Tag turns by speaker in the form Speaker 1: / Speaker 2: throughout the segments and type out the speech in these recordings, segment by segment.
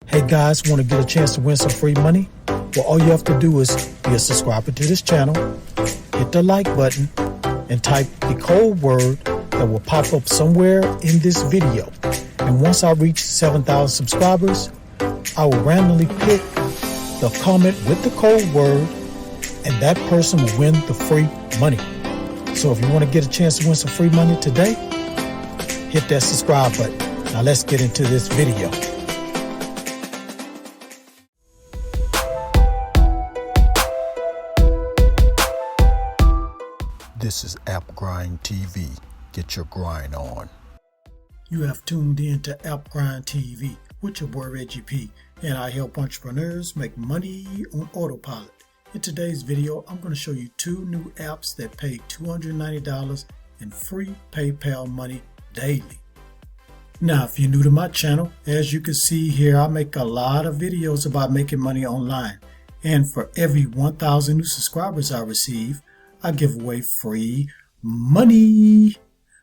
Speaker 1: Hey guys, want to get a chance to win some free money? Well, all you have to do is be a subscriber to this channel, hit the like button, and type the code word that will pop up somewhere in this video. And once I reach 7,000 subscribers, I will randomly pick the comment with the code word, and that person will win the free money. So if you want to get a chance to win some free money today, hit that subscribe button. Now let's get into this video. This is App Grind TV. Get your grind on. You have tuned in to App Grind TV with your boy Reggie P, and I help entrepreneurs make money on autopilot. In today's video, I'm going to show you two new apps that pay $290 in free PayPal money daily. Now, if you're new to my channel, as you can see here, I make a lot of videos about making money online. And for every 1,000 new subscribers I receive, I give away free money.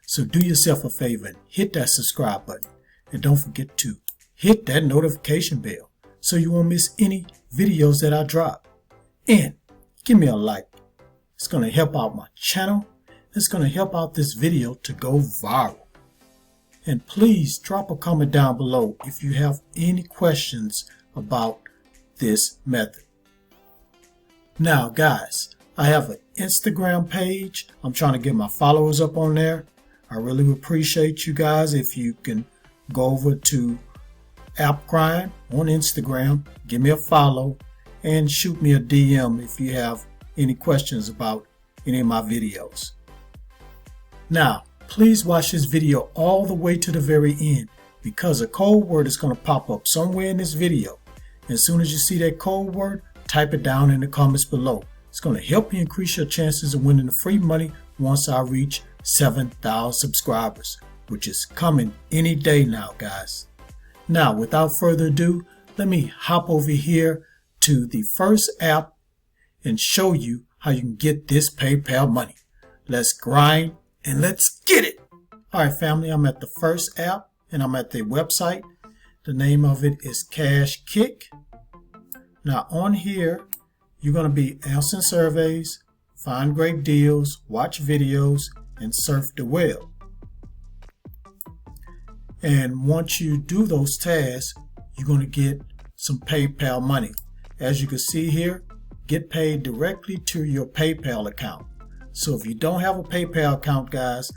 Speaker 1: So do yourself a favor and hit that subscribe button. And don't forget to hit that notification bell so you won't miss any videos that I drop. And give me a like. It's going to help out my channel. It's going to help out this video to go viral. And please drop a comment down below if you have any questions about this method. Now guys, I have an Instagram page. I'm trying to get my followers up on there. I really appreciate you guys if you can go over to App Grind on Instagram, give me a follow, and shoot me a DM if you have any questions about any of my videos. Now, please watch this video all the way to the very end because a code word is going to pop up somewhere in this video. As soon as you see that code word, type it down in the comments below. It's going to help you increase your chances of winning the free money once I reach 7,000 subscribers, which is coming any day now, guys. Now, without further ado, let me hop over here to the first app and show you how you can get this PayPal money. Let's grind and let's get it. All right, family, I'm at the first app and I'm at the website. The name of it is Cash Kick. Now on here, you're going to be answering surveys, find great deals, watch videos, and surf the web. And once you do those tasks, you're going to get some PayPal money. As you can see here, get paid directly to your PayPal account. So if you don't have a PayPal account, guys,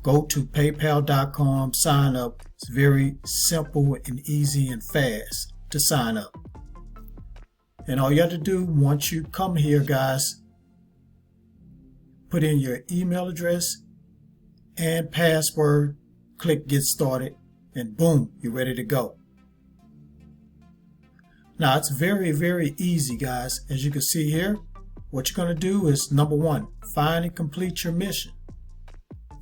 Speaker 1: go to paypal.com, sign up. It's very simple and easy and fast to sign up. And all you have to do once you come here, guys, put in your email address and password, click get started, and boom, you're ready to go. Now it's very, very easy, guys. As you can see here, what you're going to do is number one, find and complete your mission.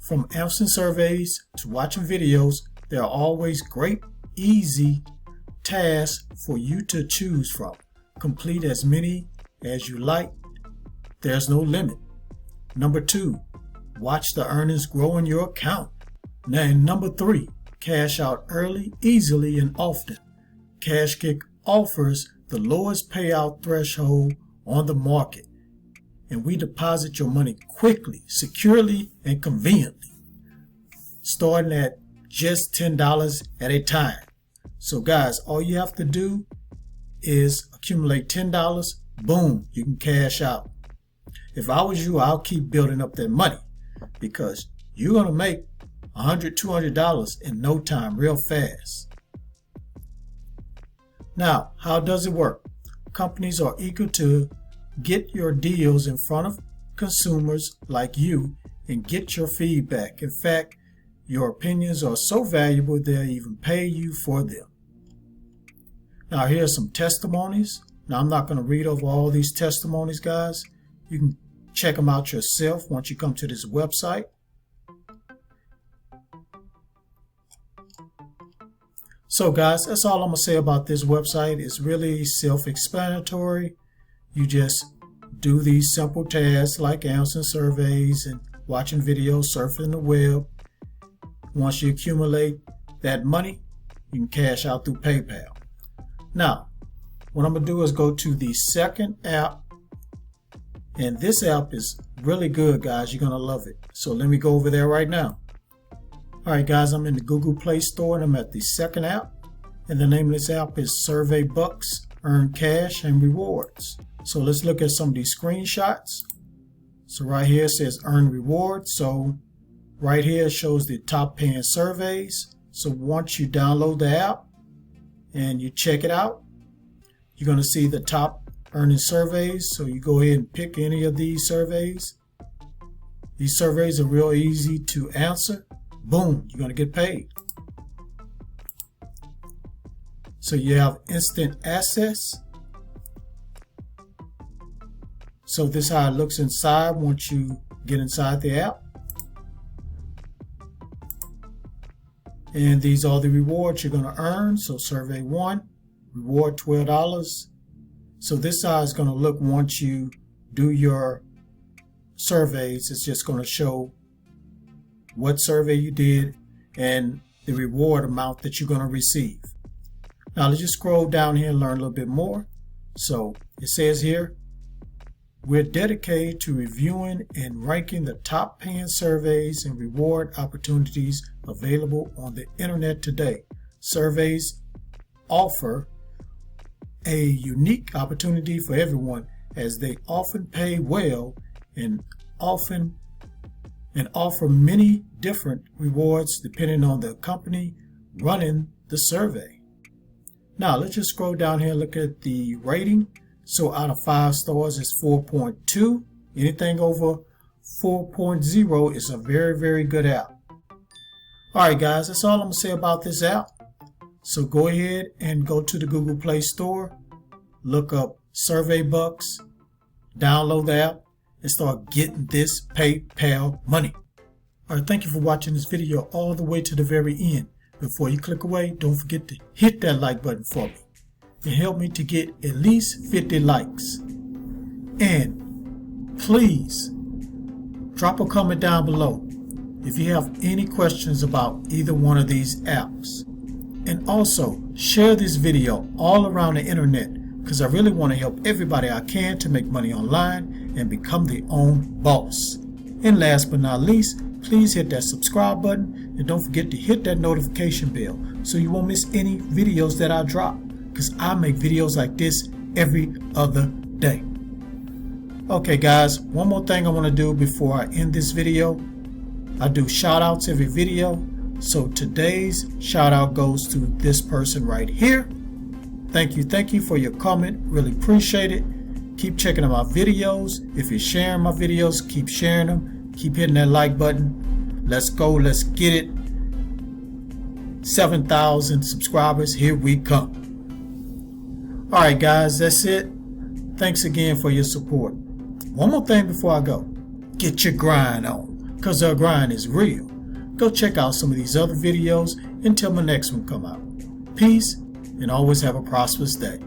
Speaker 1: From answering surveys to watching videos, there are always great, easy tasks for you to choose from. Complete as many as you like. There's no limit. Number two, watch the earnings grow in your account. Now, number three, cash out early, easily, and often. Cash Kick offers the lowest payout threshold on the market, and we deposit your money quickly, securely, and conveniently, starting at just $10 at a time. So guys, all you have to do is accumulate $10, boom, you can cash out. If I was you, I'll keep building up that money because you're going to make $100, $200 in no time, real fast. Now, how does it work? Companies are eager to get your deals in front of consumers like you and get your feedback. In fact, your opinions are so valuable they'll even pay you for them. Now, here's some testimonies. Now, I'm not going to read over all these testimonies, guys. You can check them out yourself once you come to this website. So guys, that's all I'm going to say about this website. It's really self-explanatory. You just do these simple tasks like answering surveys and watching videos, surfing the web. Once you accumulate that money, you can cash out through PayPal. Now, what I'm going to do is go to the second app. And this app is really good, guys. You're going to love it. So let me go over there right now. All right, guys, I'm in the Google Play Store and I'm at the second app. And the name of this app is Survey Bucks, Earn Cash and Rewards. So let's look at some of these screenshots. So right here it says Earn Rewards. So right here it shows the top paying surveys. So once you download the app and you check it out, you're going to see the top earning surveys. So you go ahead and pick any of these surveys. These surveys are real easy to answer. Boom, you're going to get paid. So you have instant access. So this is how it looks inside once you get inside the app. And these are the rewards you're going to earn. So survey 1, reward $12. So this is how it's going to look once you do your surveys. It's just going to show what survey you did and the reward amount that you're going to receive. Now let's just scroll down here and learn a little bit more. So it says here, we're dedicated to reviewing and ranking the top paying surveys and reward opportunities available on the internet today. Surveys offer a unique opportunity for everyone, as they often pay well and offer many different rewards depending on the company running the survey. Now let's just scroll down here and look at the rating. So out of 5 stars it's 4.2. Anything over 4.0 is a very, very good app. Alright guys, that's all I'm going to say about this app. So go ahead and go to the Google Play Store, look up Survey Bucks, download the app, and start getting this PayPal money. Alright, thank you for watching this video all the way to the very end. Before you click away, don't forget to hit that like button for me and help me to get at least 50 likes. And please drop a comment down below if you have any questions about either one of these apps. And also share this video all around the internet, because I really want to help everybody I can to make money online and become their own boss. And last but not least, please hit that subscribe button and don't forget to hit that notification bell so you won't miss any videos that I drop, because I make videos like this every other day. Okay guys, one more thing I want to do before I end this video. I do shout outs every video. So today's shout out goes to this person right here. Thank you for your comment. Really appreciate it. Keep checking out my videos. If you're sharing my videos, keep sharing them. Keep hitting that like button. Let's go. Let's get it. 7,000 subscribers. Here we come. Alright guys, that's it. Thanks again for your support. One more thing before I go. Get your grind on, because our grind is real. Go check out some of these other videos until my next one come out. Peace, and always have a prosperous day.